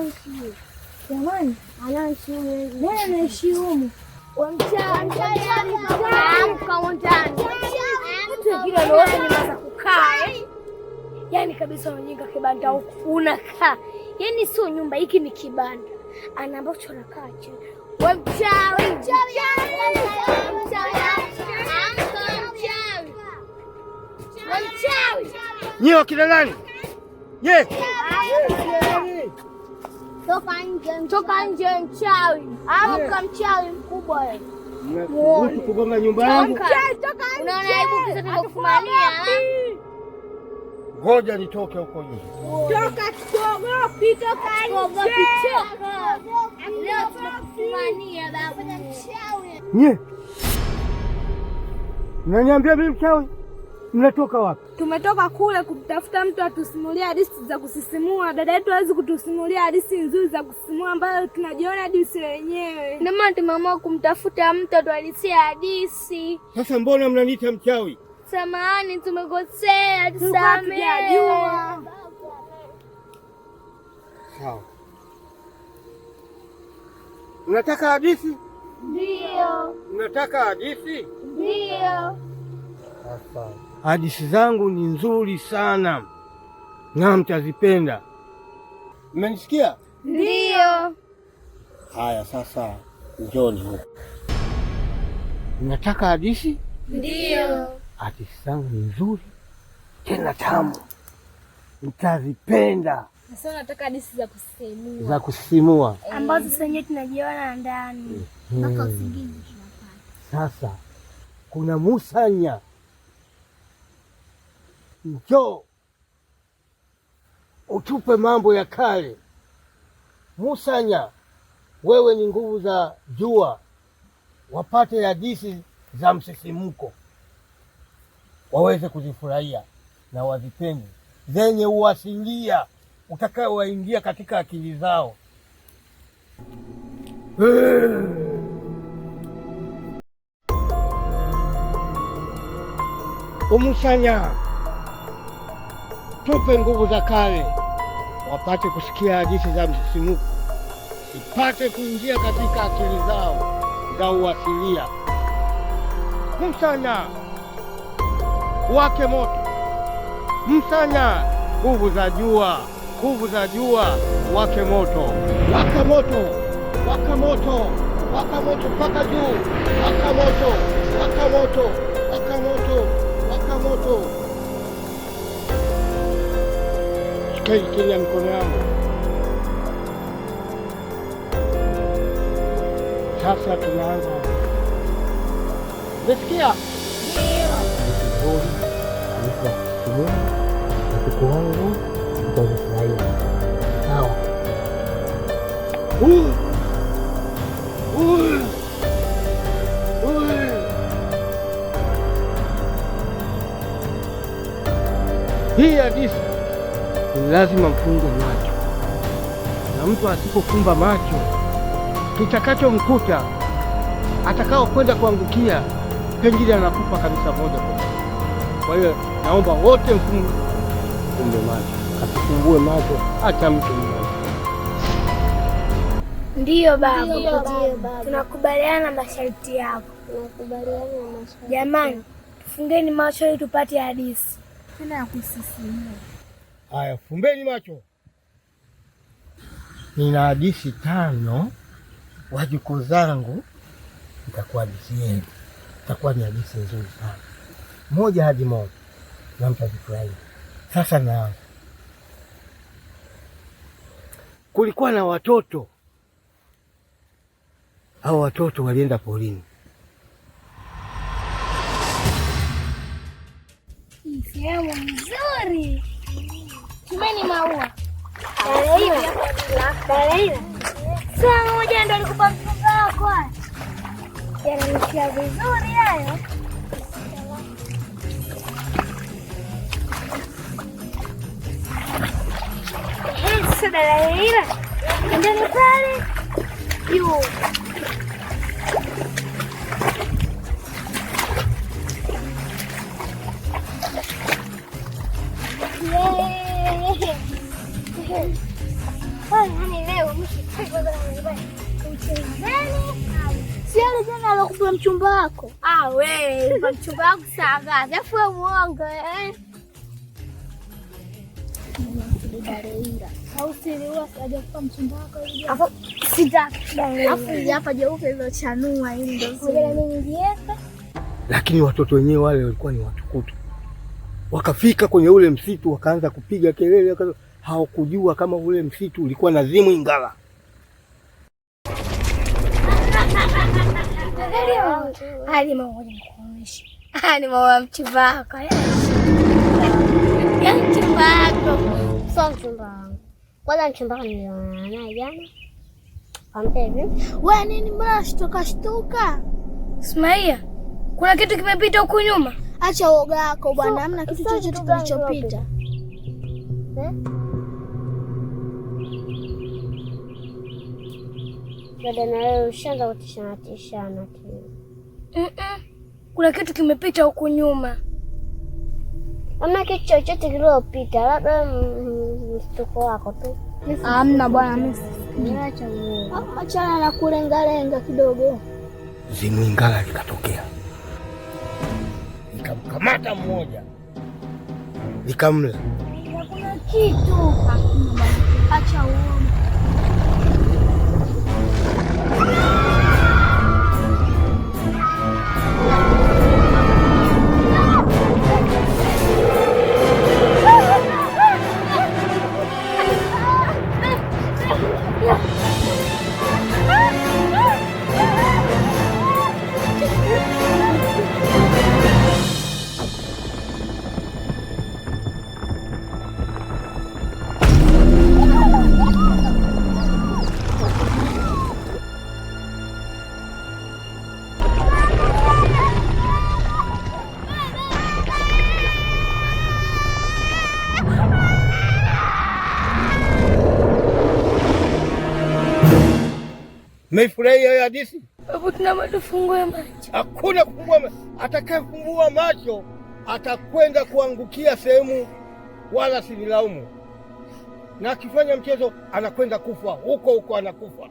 anaishi. Jamani, anaishi wewe anaishi huko. Kila lote ni maza kukaa. Yaani kabisa unajenga kibanda huku unakaa. Yaani sio nyumba, hiki ni kibanda. Ana ambacho anakaa chini. Wewe mchawi. Nyie wakina nani? Ye. Toka nje mchawi. Amka mchawi mkubwa wewe. Mtu kugonga nyumba yangu. Unaona aibu kisa tunakufumania. Ngoja nitoke huko nje. Toka tuogopi, toka nje. Leo tunakufumania baba mchawi. Nye. Mnaniambia mimi mchawi? Mnatoka wapi? Tumetoka kule kutafuta mtu atusimulia hadithi za kusisimua. Dada yetu hawezi kutusimulia hadithi nzuri za kusisimua ambayo tunajiona hadithi wenyewe. Ndio maana tumeamua kumtafuta mtu atuhadithie hadithi. Sasa mbona mnaniita mchawi? Samahani, tumekosea, tusamehe. Sawa. Mnataka hadithi? Ndio. Mnataka hadithi? Ndio. Sasa hadithi zangu ni nzuri sana na mtazipenda. Mmenisikia? Ndio. Haya, sasa njoni huko. Mnataka hadithi? Ndio. Hadithi zangu ni nzuri tena tamu, mtazipenda. Sasa nataka hadithi za kusisimua. Za kusisimua ambazo sasa wenyewe tunajiona ndani. Mpaka usingizi tunapata. Sasa kuna Musanya. Njoo utupe mambo ya kale. Musanya, wewe ni nguvu za jua, wapate hadithi za msisimko, waweze kuzifurahia na wazipende, zenye uasilia utakaowaingia katika akili zao. Musanya, tupe nguvu za kale, wapate kusikia hadithi za msisimko, ipate kuingia katika akili zao za uasilia. Musanya, wake moto. Musanya, nguvu za jua, nguvu za jua, wake moto, waka moto, waka moto, waka moto mpaka juu, waka moto, waka moto, waka moto, waka moto. Shikeni chini ya mikono yangu. Sasa tunaanza. Umesikia? Ndio. Watoto wangu watafurahia. Sawa. Hii hadithi ni lazima mfunge macho, na mtu asipofumba macho kitakachomkuta atakao kwenda kuangukia pengine anakufa kabisa moja kwa moja. Kwa hiyo naomba wote mfunge macho, asifungue macho hata mtu mmoja. Ndiyo baba. Tunakubaliana na masharti yako. Jamani, tufungeni macho ili tupate hadithi tena ya kusisimua. Haya, fumbeni macho. Nina hadithi 5 wajukuu zangu nitakuhadithieni. Itakuwa ni hadithi nzuri sana, moja hadi moja, na mtazifurahia. Sasa naanza. Kulikuwa na watoto. Hao watoto walienda porini. Sehemu nzuri. Chumeni maua. Saa moja ndo alikupa mfungo wako. Yananukia vizuri hayo. Sasa Dalaila, ndani pale. Yo. Yaani leo siali jana alokupa mchumba wako. Wewe kwa mchumba wako saa ngapi? Afu wewe muongo hausiliwa kaja kwa mchumba wako hivi. Afu sitaki. Afu hapa jeupe hilo chanua hili ndio. Ngoja mimi nijiweke. Lakini watoto wenyewe wale walikuwa ni watukutu. Wakafika kwenye ule msitu wakaanza kupiga kelele, hawakujua kama ule msitu ulikuwa na zimu ingala. Hadi mmoja nikuonyesha. Hadi mwa mchumba wako. Ya mchumba wako. Sio mchumba wangu. Kwanza mchumba wangu niliona naye jana. Ampevi. Wewe nini mbona shtuka? Smaia. Kuna kitu kimepita huku nyuma. Acha uoga wako bwana, hamna kitu chochote kilichopita. Dada na wewe ushaanza kutishana tu. Kuna kitu kimepita huku nyuma. Hamna kitu chochote kilopita, labda mshtuko wako tu. Hamna bwana, mimi niacha wewe. Achana na kulengalenga kidogo. Zimu ingala likatokea. Nikamkamata mmoja. Nikamla. Kuna kitu. Acha uone. Mmefurahia hiyo hadithi? Babu, tunaomba tufungue macho. Hakuna kufungua macho. Atakayefungua macho atakwenda kuangukia sehemu wala sinilaumu. Na akifanya mchezo anakwenda kufa huko anakufa.